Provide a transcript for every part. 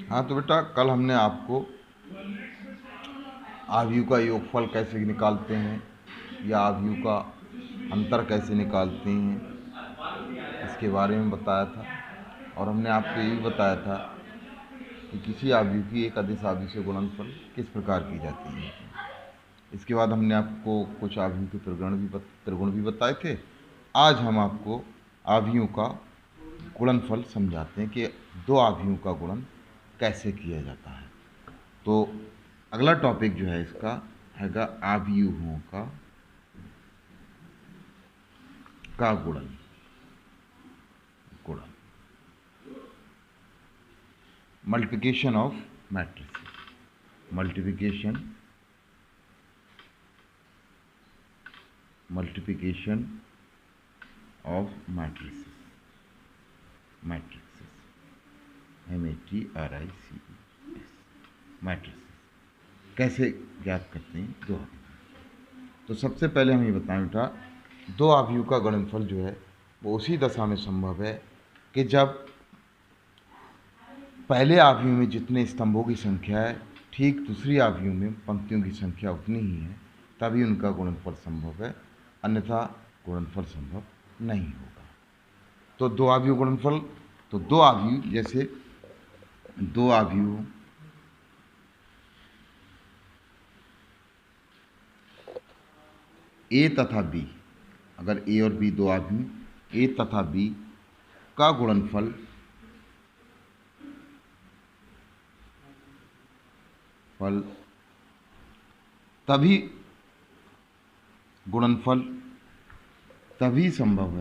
हाँ तो बेटा, कल हमने आपको आव्यूह का योगफल कैसे निकालते हैं या आव्यूह का अंतर कैसे निकालते हैं इसके बारे में बताया था। और हमने आपको ये भी बताया था कि किसी आव्यूह की एक अदिश आव्यूह से गुणनफल किस प्रकार की जाती है। इसके बाद हमने आपको कुछ आव्यूह के त्रिगुण भी बताए थे। आज हम आपको आव्यूहों का गुणनफल समझाते हैं कि दो आव्यूहों का गुणन कैसे किया जाता है। तो अगला टॉपिक जो है इसका हैगा आव्यूहों का गुणन। Multiplication of matrices. Multiplication of matrices matrices कैसे ज्ञात करते हैं दो आव्यूह। तो सबसे पहले हम ये बताएं बेटा, दो आव्यूह का गुणनफल जो है वो उसी दशा में संभव है कि जब पहले आव्यूह में जितने स्तंभों की संख्या है ठीक दूसरी आव्यूह में पंक्तियों की संख्या उतनी ही है, तभी उनका गुणनफल संभव है, अन्यथा गुणनफल संभव नहीं होगा। तो दो आव्यूह गुणनफल, तो दो आव्यूह जैसे दो आव्यूह ए तथा बी, अगर ए और बी दो आव्यूह ए तथा बी का गुणनफल तभी संभव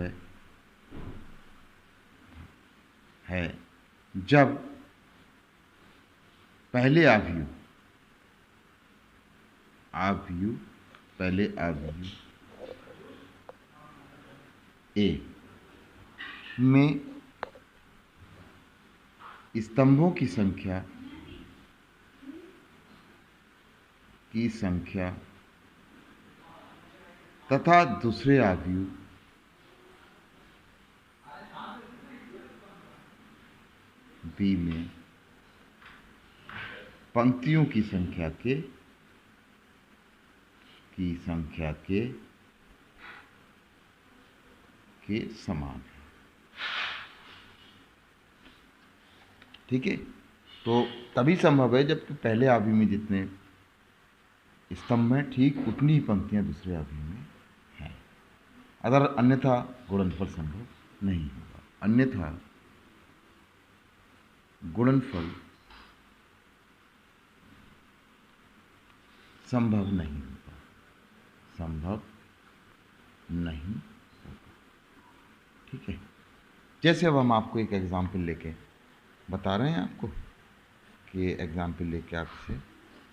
है जब पहले आव्यूह ए में स्तंभों की संख्या तथा दूसरे आव्यूह बी में पंक्तियों की संख्या के समान है। ठीक है, तो तभी संभव है जबकि पहले आव्यूह में जितने स्तंभ हैं ठीक उतनी ही पंक्तियां दूसरे आव्यूह में हैं, अगर अन्यथा गुणनफल संभव नहीं होगा। अन्यथा गुणनफल संभव नहीं होगा। ठीक है, जैसे अब हम आपको एक एग्जाम्पल लेके बता रहे हैं आपको कि एग्जाम्पल लेके आप इसे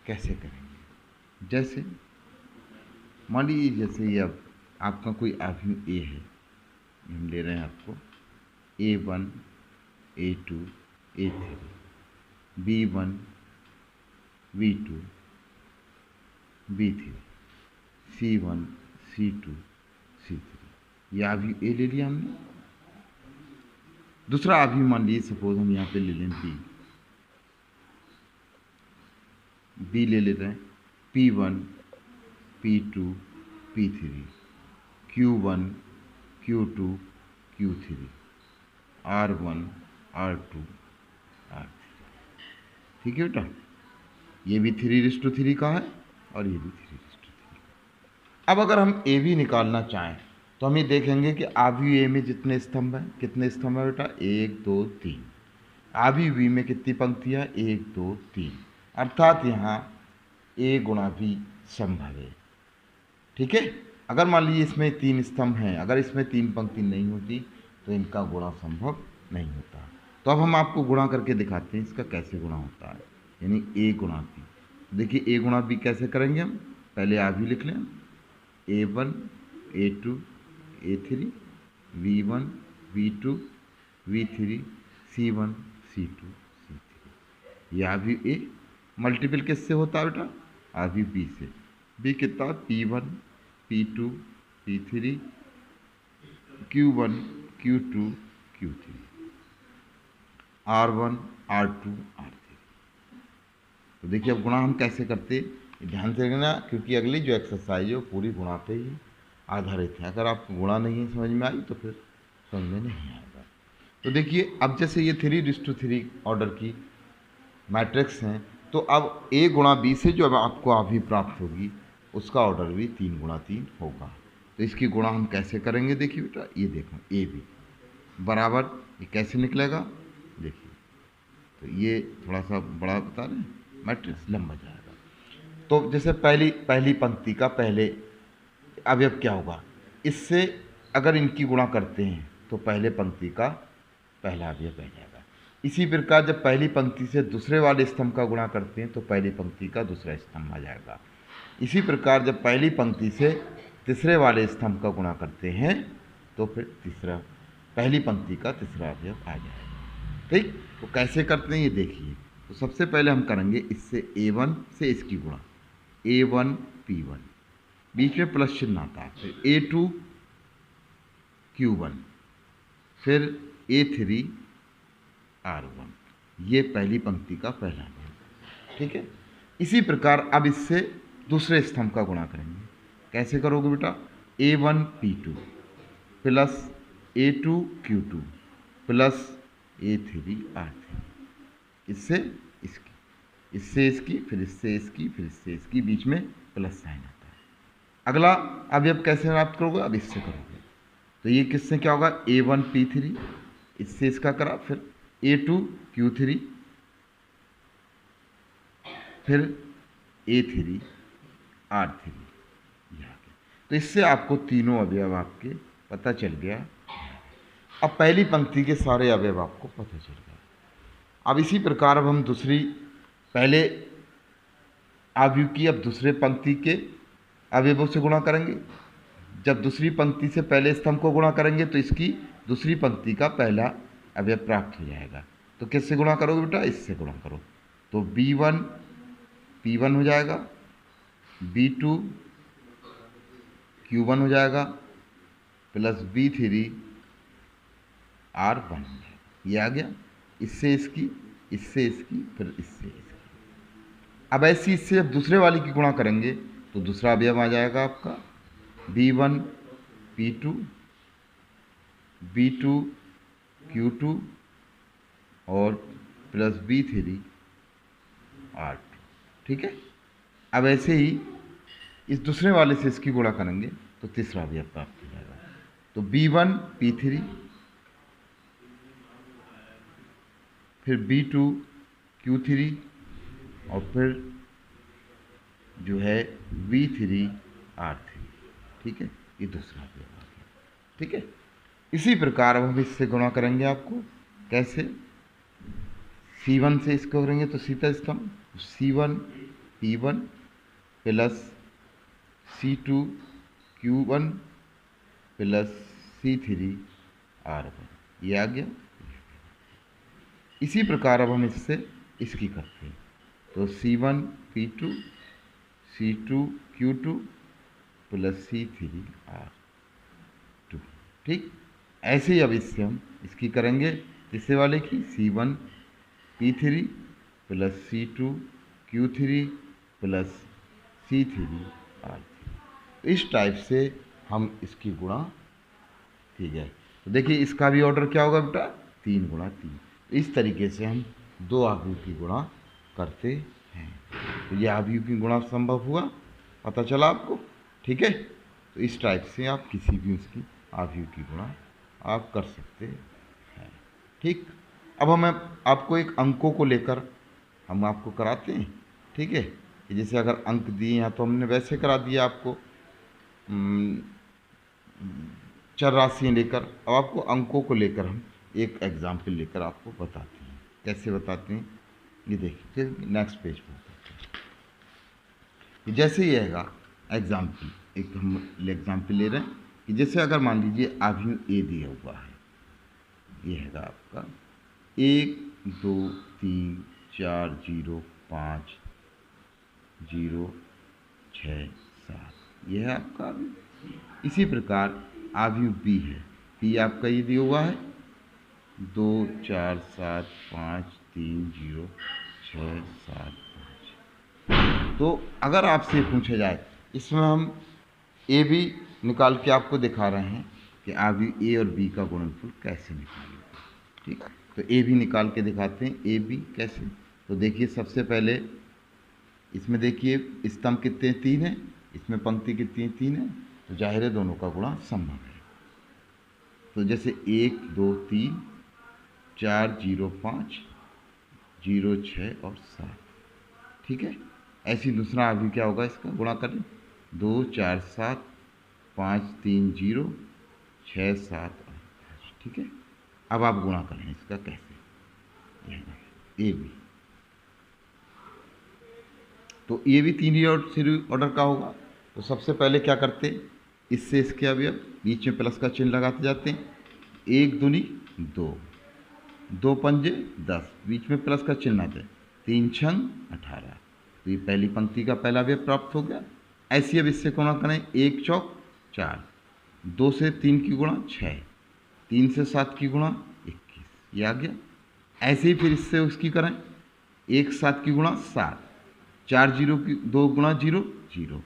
कैसे करेंगे। जैसे मान लीजिए जैसे ये अब आपका कोई आव्यूह ए है, हम ले रहे हैं आपको A1 A2 A3 B1 B2 B3 C1 C2 C3, ये आव्यूह ए ले लिया हमने। दूसरा आव्यूह मान लीजिए सपोज हम यहाँ पे ले लें बी ले लेते हैं P1 P2 P3 Q1 Q2 Q3 R1 R2 R3। ठीक है बेटा, ये भी 3:3 का है और ये भी 3:3। अब अगर हम ए भी निकालना चाहें तो हम ये देखेंगे कि आव्यूह ए में जितने स्तंभ हैं, कितने स्तंभ हैं बेटा, 1 2 3। आव्यूह बी में कितनी पंक्तियाँ, 1 2 3, अर्थात यहाँ ए गुणा बी संभव है। ठीक है, अगर मान लीजिए इसमें 3 स्तंभ हैं, अगर इसमें 3 पंक्ति नहीं होती तो इनका गुणा संभव नहीं होता। तो अब हम आपको गुणा करके दिखाते हैं इसका कैसे गुणा होता है, यानी ए गुणा बी। देखिए ए गुणा बी कैसे करेंगे हम, पहले आव्यूह लिख लें, A1 A2 A3 B1 B2 B3 C1 C2 C3। ये आव्यूह ए मल्टीपल किससे होता है बेटा, आव्यूह बी से। बी कितना, P1 P2 P3 Q1 Q2 Q3 R1 R2 R3। तो देखिए अब गुणा हम कैसे करते, ध्यान से रखना, क्योंकि अगली जो एक्सरसाइज है वो पूरी गुणा पे ही आधारित है। अगर आपको गुणा नहीं समझ में आई तो फिर समझ में नहीं आएगा। तो देखिए अब जैसे ये 3:3 ऑर्डर की मैट्रिक्स हैं, तो अब A गुणा B से जो अब आपको अभी प्राप्त होगी उसका ऑर्डर भी 3 × 3 होगा। तो इसकी गुणा हम कैसे करेंगे, देखिए बेटा, ये देखो A B बराबर, ये कैसे निकलेगा देखिए, तो ये थोड़ा सा बड़ा बता रहे हैं, मैट्रिक्स लंबा जाएगा। तो जैसे पहली पंक्ति का पहले अवयव क्या होगा, इससे अगर इनकी गुणा करते हैं तो पहले पंक्ति का पहला अवयव बन जाएगा। इसी प्रकार जब पहली पंक्ति से दूसरे वाले स्तंभ का गुणा करते हैं तो पहली पंक्ति का दूसरा स्तंभ आ जाएगा। इसी प्रकार जब पहली पंक्ति से तीसरे वाले स्तंभ का गुणा करते हैं तो फिर पहली पंक्ति का तीसरा अवयव आ जाएगा। ठीक, तो कैसे करते हैं ये देखिए। तो सबसे पहले हम करेंगे इससे A1 से इसकी गुणा, A1 P1, बीच में प्लस चिन्ह आता है, फिर A2 Q1, फिर A3 R1, ये पहली पंक्ति का पहला अवयव। ठीक है, इसी प्रकार अब इससे दूसरे स्तंभ का गुणा करेंगे। कैसे करोगे बेटा, A1 P2 plus A2 Q2 plus A3 R3, इससे इसकी फिर इससे इसकी बीच में प्लस साइन आता है। अगला अवयव कैसे प्राप्त करोगे, अब इससे करोगे तो ये किससे क्या होगा, A1 P3, इससे इसका करा, फिर A2 Q3, फिर A3 R3, ये आ गया। तो इससे आपको तीनों अवयव आपके पता चल गया। अब पहली पंक्ति के सारे अवयव आपको पता चल गया। अब इसी प्रकार अब हम पहले अवयव की अब दूसरे पंक्ति के अवयवों से गुणा करेंगे। जब दूसरी पंक्ति से पहले स्तंभ को गुणा करेंगे तो इसकी दूसरी पंक्ति का पहला अवयव प्राप्त हो जाएगा। तो किससे गुणा करोगे बेटा, इससे गुणा करो, तो B1 P1 हो जाएगा, B2 Q1 हो जाएगा, प्लस B3 R1, ये आ गया। इससे इसकी फिर इससे इसकी। अब ऐसी इससे जब दूसरे वाली की गुणा करेंगे तो दूसरा अवयव आ जाएगा आपका B1 P2, B2 Q2 और प्लस B3 R2। ठीक है, अब ऐसे ही इस दूसरे वाले से इसकी गुणा करेंगे तो तीसरा अवयव प्राप्त हो जाएगा। तो B1 P3, फिर B2 Q3 और फिर जो है B3 R3। ठीक है, ये दूसरा अवयव आ गया। ठीक है, इसी प्रकार अब हम इससे गुणा करेंगे आपको कैसे, C1 से इसको करेंगे तो सीता स्तंभ C1 P1 plus C2 Q1 plus C3 R1, ये आ गया। इसी प्रकार अब हम इससे इसकी करते हैं तो C1 P2 C2 Q2 plus C3 R2। ठीक, ऐसे ही अब इससे हम इसकी करेंगे तीसरे वाले की C1 P3 plus C2 Q3 plus C3 R3। इस टाइप से हम इसकी गुणा, ठीक है। तो देखिए इसका भी ऑर्डर क्या होगा बेटा, 3 × 3। इस तरीके से हम दो अवयव की गुणा करते हैं। तो ये अवयव की गुणा संभव हुआ, पता चला आपको। ठीक है, तो इस टाइप से आप किसी भी उसकी अवयव की गुणा आप कर सकते हैं। ठीक, अब हम आपको एक अंकों को लेकर हम आपको कराते हैं। ठीक है, कि जैसे अगर अंक दिए हैं तो हमने वैसे करा दिया आपको चर राशियाँ लेकर। अब आपको अंकों को लेकर हम एक एग्जाम्पल लेकर आपको बताते हैं। कैसे बताते हैं ये देखिए, नेक्स्ट पेज पर बताते हैं। जैसे ये है एग्जाम्पल, एक हम एग्जाम्पल ले रहे हैं कि जैसे अगर मान लीजिए अवयव A दिया हुआ है, ये है आपका 1 2 3 4 0 5 0 6 7, ये है आपका अवयव। इसी प्रकार अवयव B है, B आपका ये दिया हुआ है 2 4 7 5 3 0 6 7 5, तो अगर आपसे पूछा जाए, इसमें हम ए बी निकाल के आपको दिखा रहे हैं कि आप ए और बी का गुणनफल कैसे निकालेंगे। ठीक, तो ए बी निकाल के दिखाते हैं। ए बी कैसे, तो देखिए सबसे पहले इसमें देखिए स्तंभ कितने 3 हैं, इसमें पंक्ति कितनी 3 है, तो जाहिर है दोनों का गुणा संभव है। तो जैसे 1 2 3 4 0 5 0 6 और 7, ठीक है। ऐसे ही दूसरा अभी क्या होगा, इसका गुणा करें 2 4 7 5 3 0 6 7 8, ठीक है। अब आप गुणा करें इसका कैसे, ए बी, तो ये भी 3 ऑर्डर का होगा। तो सबसे पहले क्या करते, इससे इसके अवयव बीच में प्लस का चिन्ह लगाते जाते हैं। 1 दूनी 2, 2 पंजे 10, बीच में प्लस का चिन्ह आता है। 3 छंग 18, तो ये पहली पंक्ति का पहला अवयव प्राप्त हो गया। ऐसे अब इससे गुणा करें, 1 चौक 4, 2 से 3 की गुणा 6, 3 से 7 की गुणा 21, ये आ गया। ऐसे ही फिर इससे उसकी करें, 1 7 की गुणा 7, 4 0 की 2 गुणा 0 0,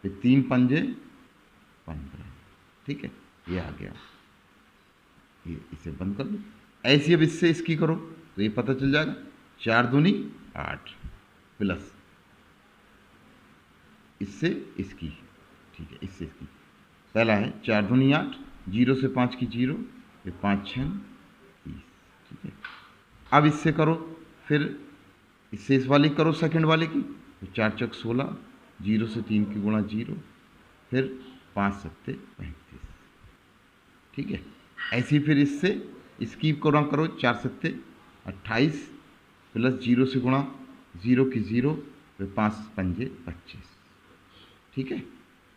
फिर 3 पंजे 15, ठीक है, ये आ गया। ये इसे बंद कर दो। ऐसी अब इससे इसकी करो तो ये पता चल जाएगा, 4 दूनी 8 प्लस इससे इसकी, ठीक है, इससे इसकी। पहला है 4 दूनी 8, 0 से 5 की 0, फिर 5 6 30, ठीक है। अब इससे करो, फिर इससे इस वाले करो सेकंड वाले की, तो 4 चौक 16, 0 से 3 की गुणा 0, फिर 5 7 35, ठीक है। ऐसे ही फिर इससे इसकी गुणा करो, 4 7 28 प्लस 0 से गुणा 0 की 0, फिर 5 पंजे 25, ठीक है।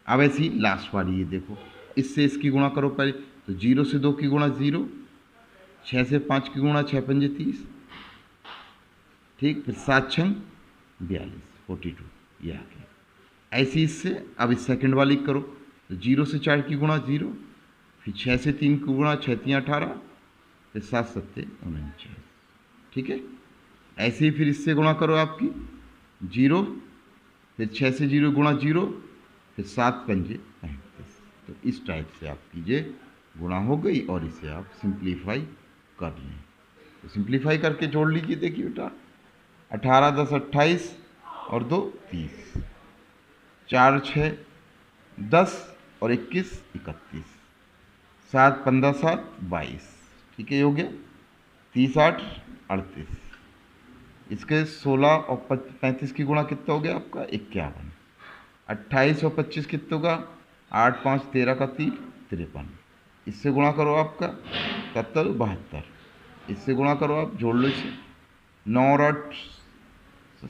अब ऐसी ही लास्ट वाली ये देखो, इससे इसकी गुणा करो पहले, तो 0 से 2 की गुणा 0, 6 से 5 की गुणा 6 पंजे 30, ठीक, फिर 7 6 42 42, ये आ गया। ऐसी इससे अब इस सेकंड वाली करो, तो 0 से 4 की गुणा 0, फिर 6 से 3 की गुणा 6 3 18, फिर 7 7 49, ठीक है। ऐसे ही फिर इससे गुणा करो आपकी 0, फिर 6 से 0 गुणा 0, फिर 7 पंजे 35। तो इस टाइप से आप कीजिए, गुणा हो गई और इसे आप सिंप्लीफाई कर लें। तो सिंप्लीफाई करके जोड़ लीजिए, देखिए बेटा, 18 10 28 और 2 30, 4 6 10 और 21 31, 7 15 7 22, ठीक है, ये हो गया। 30 8 38, इसके 16 और 35 की गुणा कितना हो गया आपका 51, 28 और 25 कितना होगा 8 5 13 का 3 53, इससे गुणा करो आपका 77 72, इससे गुणा करो आप, जोड़ लो इसे, 9 और 8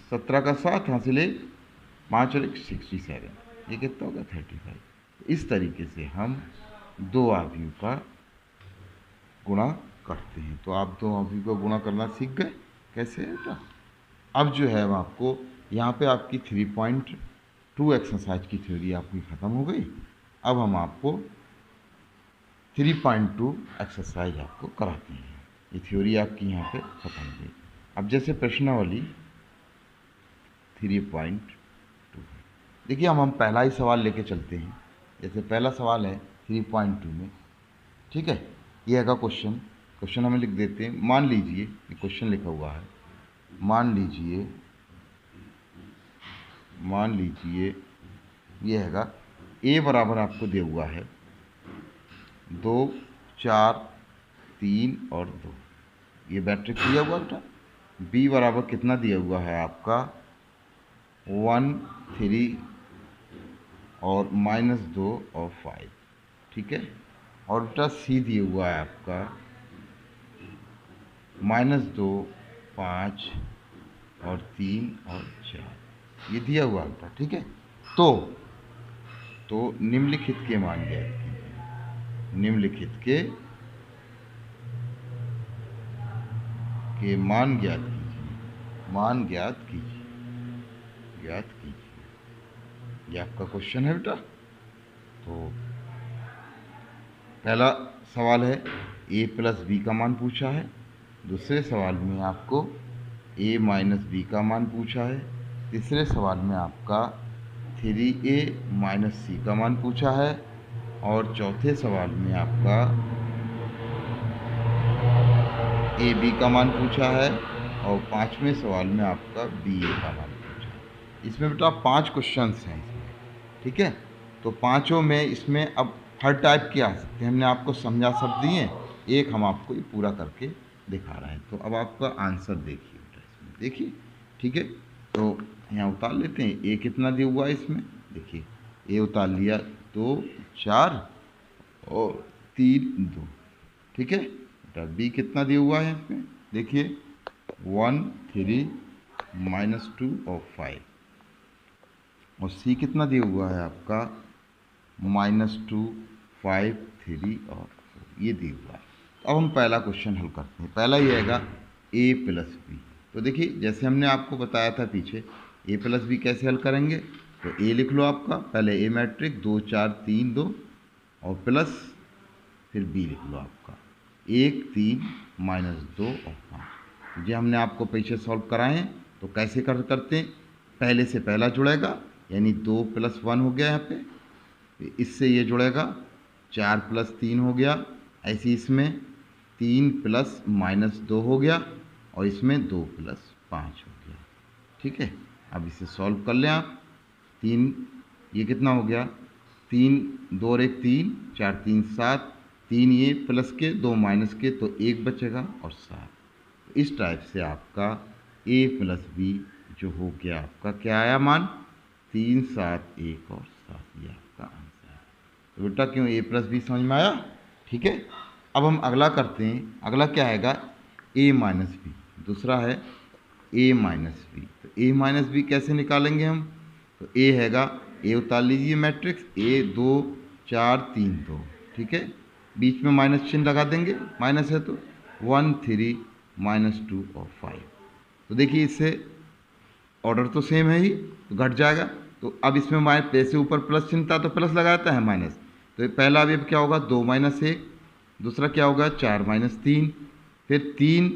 17 का 7 हासिल 1, 5 और 1 67, ये कितना होगा 35। इस तरीके से हम दो आव्यूह का गुणा करते हैं। तो आप दो आव्यूह का गुणा करना सीख गए कैसे है बेटा। अब जो है मैं आपको यहाँ पे आपकी 3.2 एक्सरसाइज की थ्योरी आपकी ख़त्म हो गई। अब हम आपको 3.2 एक्सरसाइज आपको कराते हैं। ये थ्योरी आपकी यहाँ पे ख़त्म हो गई। अब जैसे प्रश्नावली 3.2, देखिए हम पहला ही सवाल लेके चलते हैं। जैसे पहला सवाल है 3.2 में, ठीक है, ये है क्वेश्चन हमें लिख देते हैं। मान लीजिए ये क्वेश्चन लिखा हुआ है, मान लीजिए ये हैगा a बराबर आपको दिया हुआ है 2 4 3 और 2, ये मैट्रिक्स दिया हुआ बेटा। b बराबर कितना दिया हुआ है आपका 1 3 और -2 और 5, ठीक है। और बेटा c दिया हुआ है आपका -2 5 और 3 और 4, ये दिया हुआ बेटा, ठीक है। तो निम्नलिखित के मान ज्ञात कीजिए, निम्नलिखित के मान ज्ञात कीजिए, ये आपका क्वेश्चन है बेटा। तो पहला सवाल है a प्लस बी का मान पूछा है, दूसरे सवाल में आपको a माइनस बी का मान पूछा है, तीसरे सवाल में आपका 3a माइनस सी का मान पूछा है और चौथे सवाल में आपका ए बी का मान पूछा है और पाँचवें सवाल में आपका बी ए का मान पूछा है। इसमें बेटा 5 क्वेश्चंस हैं इसमें, ठीक है। तो पांचों में इसमें अब हर टाइप के आ सकते हैं, हमने आपको समझा सब दिए, एक हम आपको ये पूरा करके दिखा रहे हैं। तो अब आपका आंसर देखिए बेटा, इसमें देखिए, ठीक है। तो यहाँ उतार लेते हैं, ए कितना दिया हुआ है इसमें, देखिए ए उतार लिया 2 4 और 3 2, ठीक है बेटा। बी कितना दिया हुआ है इसमें, देखिए 1 3 -2 और 5, और सी कितना दिया हुआ है आपका -2 5 3 और 4, ये दिया हुआ है। अब हम पहला क्वेश्चन हल करते हैं। पहला ये आएगा a प्लस बी। तो देखिए जैसे हमने आपको बताया था पीछे, a प्लस बी कैसे हल करेंगे, तो a लिख लो आपका, पहले a मैट्रिक 2 4 3 2 और प्लस फिर b लिख लो आपका 1 3 -2 और 5। ये हमने आपको पीछे सॉल्व कराए हैं, तो कैसे करते हैं, पहले से पहला जुड़ेगा, यानी 2 + 1 हो गया यहाँ पे, इससे ये जुड़ेगा 4 + 3 हो गया, ऐसे इसमें 3 + -2 हो गया और इसमें 2 + 5 हो गया, ठीक है। अब इसे सॉल्व कर लें आप, 3 ये कितना हो गया, 3 2 और 1 3 4 3 7, 3 ये प्लस के 2 माइनस के, तो 1 बचेगा और 7। इस टाइप से आपका a + b जो हो गया आपका क्या आया मान, 3 7 1 और 7, ये आपका आंसर है। तो बेटा क्यों a + b समझ में आया, ठीक है। अब हम अगला करते हैं, अगला क्या आएगा a - b, दूसरा है a - b। तो a - b कैसे निकालेंगे हम, तो a हैगा, a उतार लीजिए मैट्रिक्स, a 2 4 3 2, ठीक है, बीच में माइनस चिन्ह लगा देंगे, माइनस है तो 1 3 -2 और 5। तो देखिए इससे ऑर्डर तो सेम है ही, तो घट जाएगा। तो अब इसमें जैसे ऊपर प्लस चिन्ह था तो प्लस लगाता है माइनस, तो पहला अभी क्या होगा 2 - 1, दूसरा क्या होगा 4 - 3, फिर 3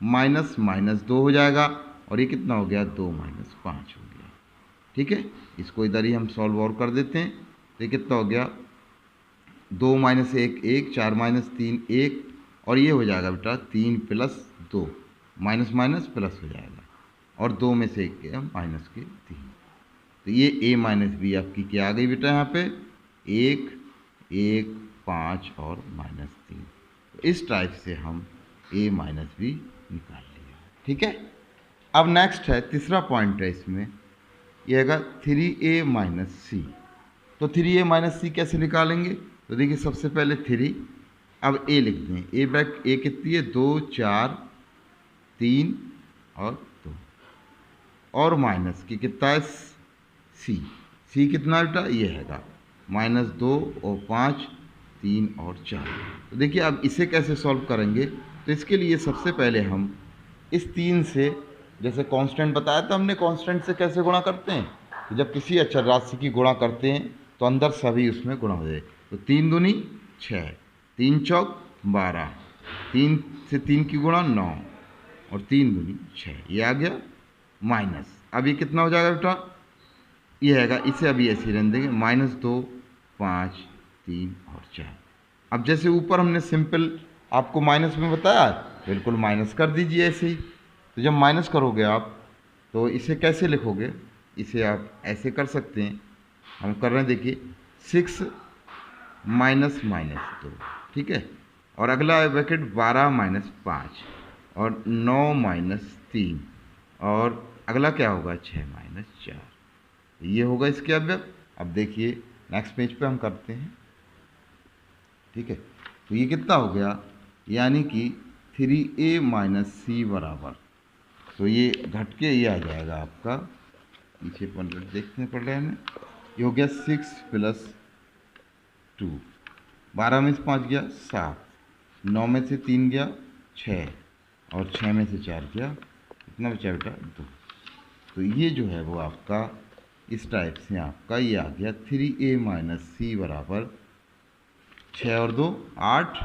-2 हो जाएगा और ये कितना हो गया 2 - 5 हो गया, ठीक है। इसको इधर ही हम सॉल्व और कर देते हैं, तो ये कितना हो गया 2 - 1 1, 4 - 3 1, और ये हो जाएगा बेटा 3 + 2, माइनस माइनस प्लस हो जाएगा, और 2 में से 1 के माइनस के 3। तो ये a - b आपकी क्या आ गई बेटा, यहाँ पे 1 1 5 और -3। तो इस टाइप से हम a - b निकाल लिया, ठीक है। अब नेक्स्ट है तीसरा पॉइंट है इसमें, यह हैगा 3a - c। तो 3a - c कैसे निकालेंगे, तो देखिए सबसे पहले 3, अब a लिख दें, a कितनी है 2 4 3 और 2, और माइनस की कितना है सी कितना बेटा, ये हैगा -2 और 5 3 और 4। तो देखिए अब इसे कैसे सॉल्व करेंगे, तो इसके लिए सबसे पहले हम इस 3 से, जैसे कांस्टेंट बताया था हमने, कांस्टेंट से कैसे गुणा करते हैं, तो जब किसी अचर राशि की गुणा करते हैं तो अंदर सभी उसमें गुणा हो जाए। तो 3 दूनी 6, 3 चौक 12, 3 से 3 की गुणा 9 और 3 दूनी 6, ये आ गया माइनस। अब ये कितना हो जाएगा बेटा, ये हैगा, इसे अभी ऐसे रहने देंगे -2 5 3 और 4। अब जैसे ऊपर हमने सिंपल आपको माइनस में बताया, बिल्कुल माइनस कर दीजिए ऐसे ही। तो जब माइनस करोगे आप तो इसे कैसे लिखोगे, इसे आप ऐसे कर सकते हैं, हम कर रहे हैं देखिए 6 -2, ठीक है, और अगला है ब्रैकेट 12 - 5 और 9 - 3, और अगला क्या होगा 6 - 4, ये होगा इसके अवयव। अब देखिए नेक्स्ट पेज पे हम करते हैं, ठीक है। तो ये कितना हो गया, यानी कि 3a - c बराबर, तो ये घट के ये आ जाएगा आपका, पीछे पर देखने पड़ रहा है हमें, ये हो गया 6 + 2, 12 में से 5 गया 7, 9 में से 3 गया 6 और 6 में से 4 गया, कितना बचा बेटा 2। तो ये जो है वो आपका इस टाइप से आपका ये आ गया 3a - c बराबर 6 और 2 8,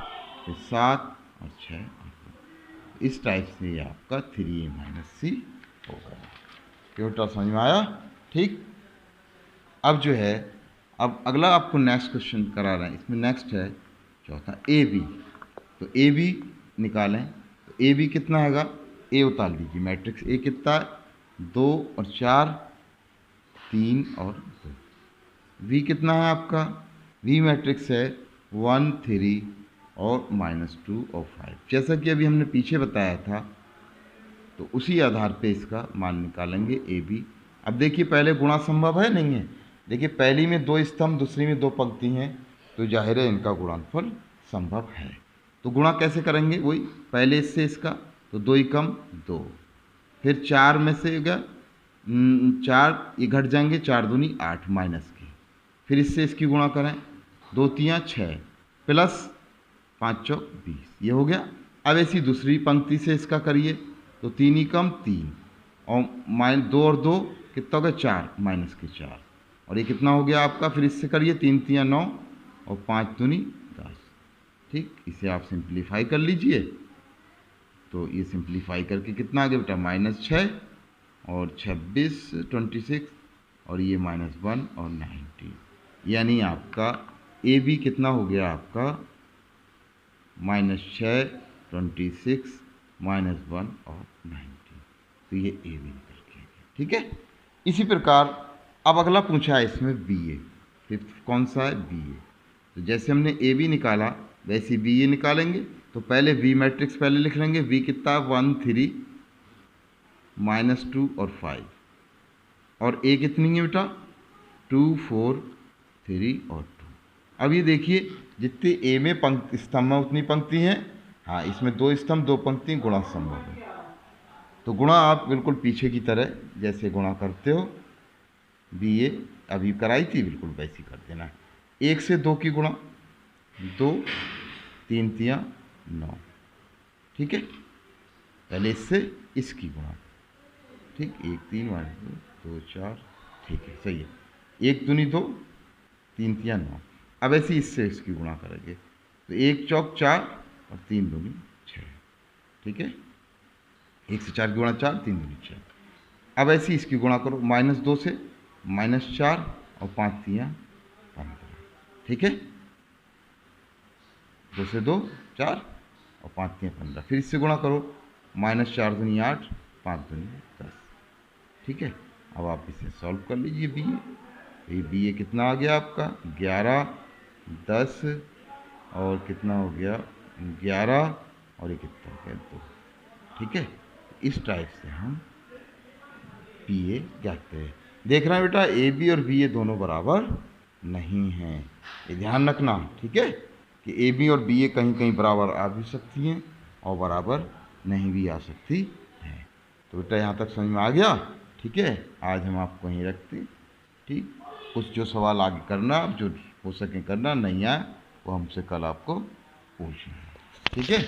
फिर 7 और 6 और 2। इस टाइप से ये आपका 3a - c होगा। क्या बेटा समझ में आया? ठीक। अब जो है, अब अगला आपको नेक्स्ट क्वेश्चन करा रहे हैं। इसमें नेक्स्ट है चौथा ए बी। तो ए बी निकालें। तो ए बी कितना हैगा, ए उतार लीजिए। मैट्रिक्स ए कितना है, 2 और 4, 3 और 2। वी कितना है आपका, वी मैट्रिक्स है 1 3 और -2 और 5। जैसा कि अभी हमने पीछे बताया था, तो उसी आधार पे इसका मान निकालेंगे ए बी। अब देखिए पहले गुणा संभव है नहीं है। देखिए पहली में 2 स्तंभ, दूसरी में 2 पंक्ति हैं, तो जाहिर है इनका गुणनफल संभव है। तो गुणा कैसे करेंगे, वही पहले इससे इसका, तो 2 ही कम 2, फिर 4 में से होगा 4, ये घट जाएंगे, 4 दूनी 8 माइनस के, फिर इससे इसकी गुणा करें, 2 3 6 प्लस 5 चौक 20, ये हो गया। अब ऐसी दूसरी पंक्ति से इसका करिए, तो 3 ही कम 3 और -2 और 2 कितना हो गया 4 माइनस के 4, और ये कितना हो गया आपका, फिर इससे करिए 3 3 9 और 5 दूनी 10। ठीक, इसे आप सिंप्लीफाई कर लीजिए। तो ये सिंप्लीफाई करके कितना आ गया बेटा, -6 और 26 26 और ये -1 और 90, यानी आपका ए बी कितना हो गया आपका -6 26 -1 और 90। तो ये ए बी निकल के आएगा। ठीक है। इसी प्रकार अब अगला पूछा है इसमें बी ए। फिफ्थ कौन सा है, बी ए। तो जैसे हमने ए बी निकाला वैसे बी ए निकालेंगे। तो पहले वी मैट्रिक्स पहले लिख लेंगे। वी कितना, 1 3 -2 और 5, और ए कितनी है बेटा, 2 4 3 और 2। अब ये देखिए जितने ए में पंक्ति स्तंभ है उतनी पंक्ति हैं। हाँ, इसमें 2 स्तंभ 2 पंक्ति गुणा संभव है। तो गुणा आप बिल्कुल पीछे की तरह जैसे गुणा करते हो, बी ए अभी कराई थी, बिल्कुल वैसी कर देना है। 1 से 2 की गुणा, 2 3 3 9। ठीक है, पहले इससे इसकी गुणा। ठीक, 1 3 -2 2 4। ठीक है, सही है। 1 दूनी 2 3 3 9। अब ऐसे इससे इसकी गुणा करेंगे, तो 1 चौक 4 और 3 दूनी 6। ठीक है, 1 से 4 की गुणा 4, 3 दूनी 6। अब ऐसे इसकी गुणा करो, -2 से -4 और 5 3 15। ठीक है, 2 से 2 4 और 5 3 15। फिर इससे गुणा करो, -4 दूनी 8 5 दूनी 10। ठीक है, अब आप इसे सॉल्व कर लीजिए बी ए। ये बी ए कितना आ गया आपका, 11 10 और कितना हो गया 11 और ये कितना हो गया 2। ठीक है, इस टाइप से हम बी ए कहते हैं। देख रहे हैं बेटा, ए बी और बी ए दोनों बराबर नहीं हैं, ये ध्यान रखना। ठीक है, कि ए बी और बी ए कहीं कहीं बराबर आ भी सकती हैं और बराबर नहीं भी आ सकती हैं। तो बेटा यहाँ तक समझ में आ गया। ठीक है, आज हम आपको यहीं रखते। ठीक, कुछ जो सवाल आगे करना, जो हो सके करना, नहीं आए वो हमसे कल आपको पूछना। ठीक है।